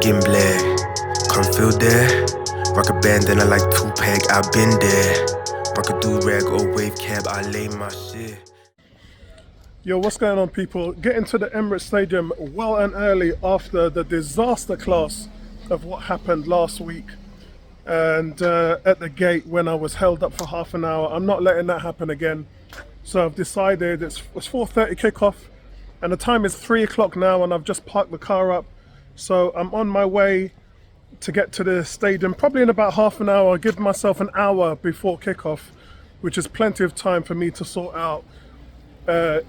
Gimble, come feel there. Rock a bandana like Tupac, I've been there. Rock a do-rag or wave cab, I lay my shit. Yo, what's going on, people? Getting to the Emirates Stadium well and early after the disaster class of what happened last week. And at the gate when I was held up for half an hour, I'm not letting that happen again. So I've decided it's 4:30 kickoff and the time is 3 o'clock now, and I've just parked the car up. So I'm on my way to get to the stadium probably in about half an hour. I'll give myself an hour before kickoff, which is plenty of time for me to sort out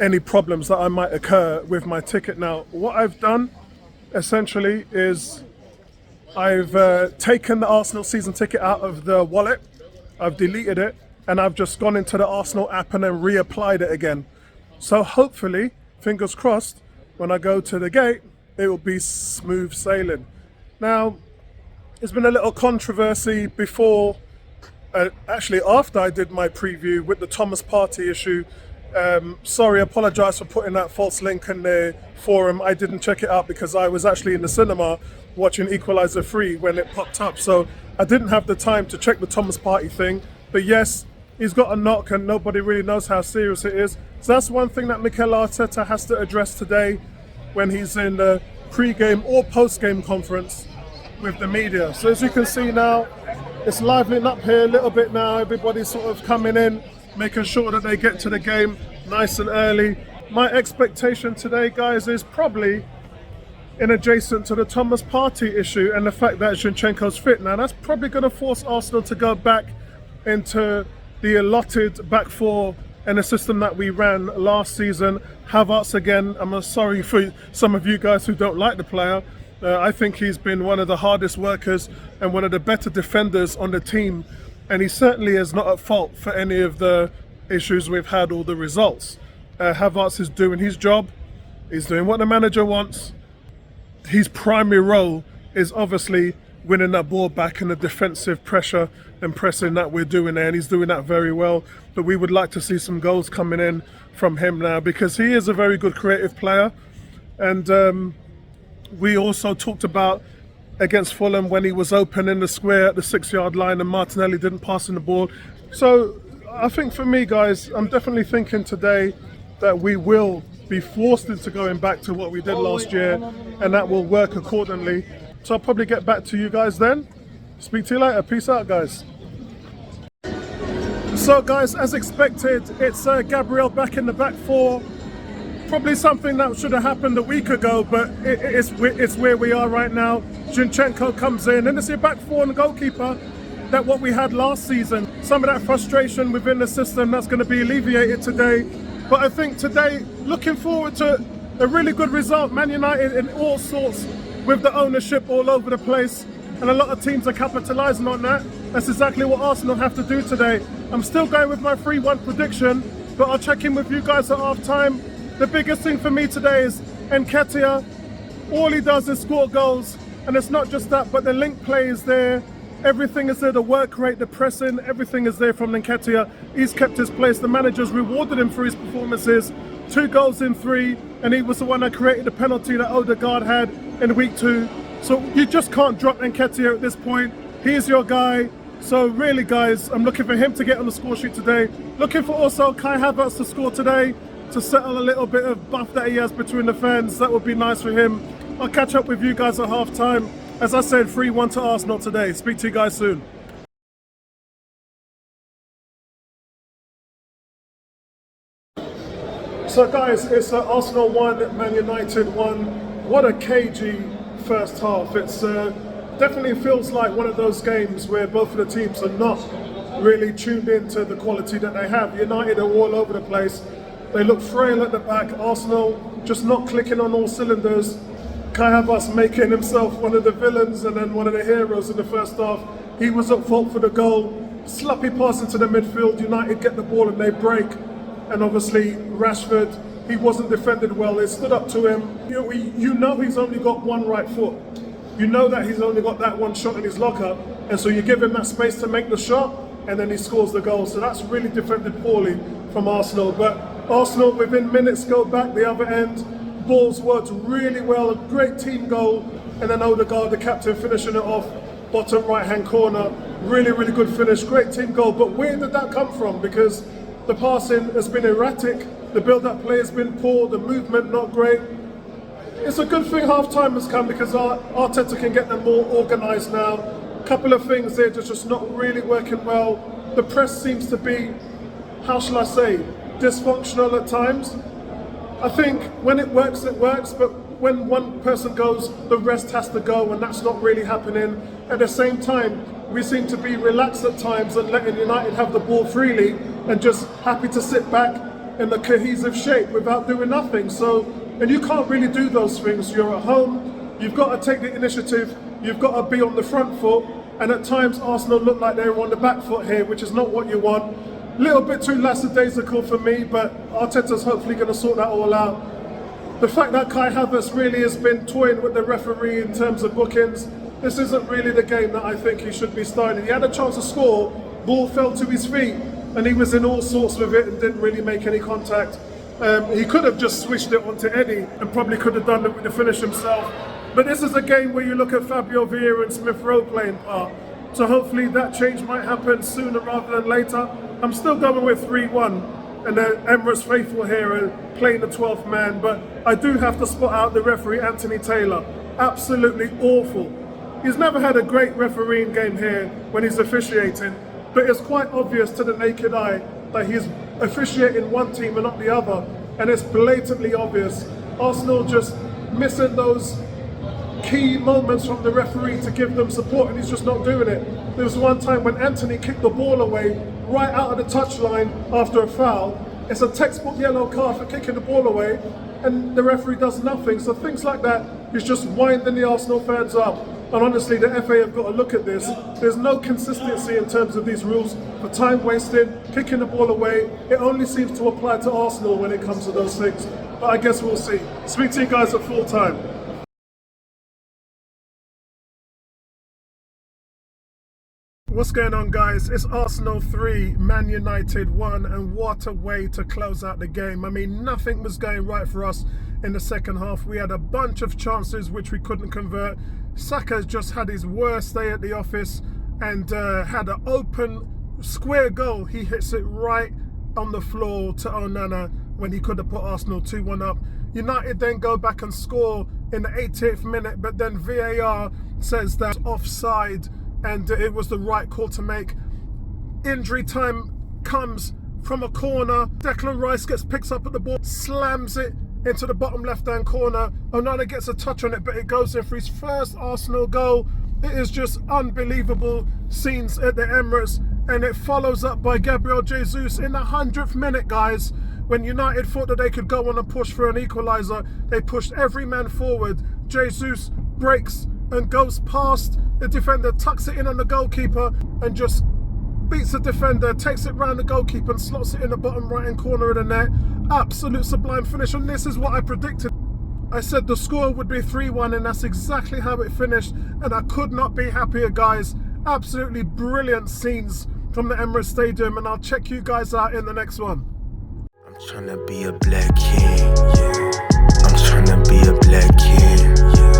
any problems that I might occur with my ticket. Now, what I've done essentially is I've taken the Arsenal season ticket out of the wallet, I've deleted it, and I've just gone into the Arsenal app and then reapplied it again. So hopefully, fingers crossed, when I go to the gate, it will be smooth sailing. Now, there's been a little controversy before, actually after I did my preview with the Thomas Partey issue. Sorry, I apologise for putting that false link in the forum. I didn't check it out because I was actually in the cinema watching Equalizer 3 when it popped up. So I didn't have the time to check the Thomas Partey thing. But yes, he's got a knock and nobody really knows how serious it is. So that's one thing that Mikel Arteta has to address today when he's in the pre-game or post-game conference with the media. So as you can see now, it's livening up here a little bit now. Everybody's sort of coming in, making sure that they get to the game nice and early. My expectation today, guys, is probably in adjacent to the Thomas Partey issue and the fact that Zinchenko's fit. Now, that's probably going to force Arsenal to go back into the allotted back four and a system that we ran last season. Havertz again, I'm sorry for some of you guys who don't like the player. I think he's been one of the hardest workers and one of the better defenders on the team. And he certainly is not at fault for any of the issues we've had or the results. Havertz is doing his job. He's doing what the manager wants. His primary role is obviously winning that ball back and the defensive pressure and pressing that we're doing there, and he's doing that very well. But we would like to see some goals coming in from him now, because he is a very good creative player. And we also talked about against Fulham when he was open in the square at the 6-yard line and Martinelli didn't pass in the ball. So I think for me, guys, I'm definitely thinking today that we will be forced into going back to what we did last year, and that will work accordingly. So I'll probably get back to you guys then. Speak to you later. Peace out, guys. So guys, as expected, it's Gabriel back in the back four. Probably something that should have happened a week ago, but it's where we are right now. Zinchenko comes in, and it's your back four and the goalkeeper, that what we had last season. Some of that frustration within the system, that's going to be alleviated today. But I think today, looking forward to a really good result. Man United in all sorts, with the ownership all over the place, and a lot of teams are capitalising on that. That's exactly what Arsenal have to do today. I'm still going with my 3-1 prediction, but I'll check in with you guys at half time. The biggest thing for me today is Nketiah. All he does is score goals, and it's not just that, but the link play is there. Everything is there, the work rate, the pressing, everything is there from Nketiah. He's kept his place. The manager's rewarded him for his performances. 2 goals in 3, and he was the one that created the penalty that Odegaard had in week 2. So you just can't drop Nketiah at this point. He's your guy. So really, guys, I'm looking for him to get on the score sheet today. Looking for also Kai Havertz to score today, to settle a little bit of buff that he has between the fans. That would be nice for him. I'll catch up with you guys at half time. As I said, 3-1 to Arsenal today. Speak to you guys soon. So guys, it's Arsenal 1, Man United 1. What a cagey first half. It's definitely feels like one of those games where both of the teams are not really tuned into the quality that they have. United are all over the place. They look frail at the back. Arsenal just not clicking on all cylinders. Kai Havertz making himself one of the villains and then one of the heroes in the first half. He was at fault for the goal. Sloppy pass into the midfield. United get the ball and they break. And obviously Rashford, he wasn't defended well. They stood up to him. You know he's only got one right foot. You know that he's only got that one shot in his locker. And so you give him that space to make the shot, and then he scores the goal. So that's really defended poorly from Arsenal. But Arsenal within minutes go back the other end. Balls worked really well, a great team goal and then Odegaard, the captain, finishing it off, bottom right-hand corner. Really, really good finish, great team goal. But where did that come from? Because the passing has been erratic, the build-up play has been poor, the movement not great. It's a good thing half-time has come because Arteta can get them more organised now. A couple of things there just not really working well. The press seems to be, how shall I say, dysfunctional at times. I think when it works, but when one person goes, the rest has to go, and that's not really happening. At the same time, we seem to be relaxed at times and letting United have the ball freely and just happy to sit back in a cohesive shape without doing nothing. So, and you can't really do those things. You're at home, you've got to take the initiative, you've got to be on the front foot, and at times Arsenal look like they're on the back foot here, which is not what you want. A little bit too lackadaisical for me, but Arteta's hopefully going to sort that all out. The fact that Kai Havertz really has been toying with the referee in terms of bookings, this isn't really the game that I think he should be starting. He had a chance to score, ball fell to his feet, and he was in all sorts with it and didn't really make any contact. He could have just switched it onto Eddie and probably could have done it with the finish himself. But this is a game where you look at Fabio Vieira and Smith Rowe playing part. So hopefully that change might happen sooner rather than later. I'm still going with 3-1, and the Emirates faithful here are playing the 12th man, but I do have to spot out the referee, Anthony Taylor. Absolutely awful. He's never had a great refereeing game here when he's officiating, but it's quite obvious to the naked eye that he's officiating one team and not the other, and it's blatantly obvious. Arsenal just missing those key moments from the referee to give them support, and he's just not doing it. There was one time when Anthony kicked the ball away right out of the touchline after a foul. It's a textbook yellow card for kicking the ball away, and the referee does nothing. So things like that is just winding the Arsenal fans up. And honestly, the FA have got to look at this. There's no consistency in terms of these rules for time wasted, kicking the ball away. It only seems to apply to Arsenal when it comes to those things. But I guess we'll see. Speak to you guys at full time. What's going on, guys? It's Arsenal 3, Man United 1, and what a way to close out the game. I mean, nothing was going right for us in the second half. We had a bunch of chances which we couldn't convert. Saka's just had his worst day at the office and had an open square goal. He hits it right on the floor to Onana when he could have put Arsenal 2-1 up. United then go back and score in the 80th minute, but then VAR says that's offside, and it was the right call to make. Injury time comes from a corner. Declan Rice picks up at the ball, slams it into the bottom left-hand corner. Onana gets a touch on it, but it goes in for his first Arsenal goal. It is just unbelievable scenes at the Emirates, and it follows up by Gabriel Jesus in the 100th minute, guys. When United thought that they could go on a push for an equaliser, they pushed every man forward. Jesus breaks and goes past the defender, tucks it in on the goalkeeper and just beats the defender, takes it round the goalkeeper and slots it in the bottom right hand corner of the net. Absolute sublime finish, and this is what I predicted. I said the score would be 3-1, and that's exactly how it finished, and I could not be happier, guys. Absolutely brilliant scenes from the Emirates Stadium, and I'll check you guys out in the next one. I'm tryna be a black king, yeah. I'm tryna be a black king, yeah.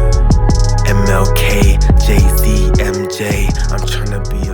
MLK, Jay-Z, MJ, I'm tryna be a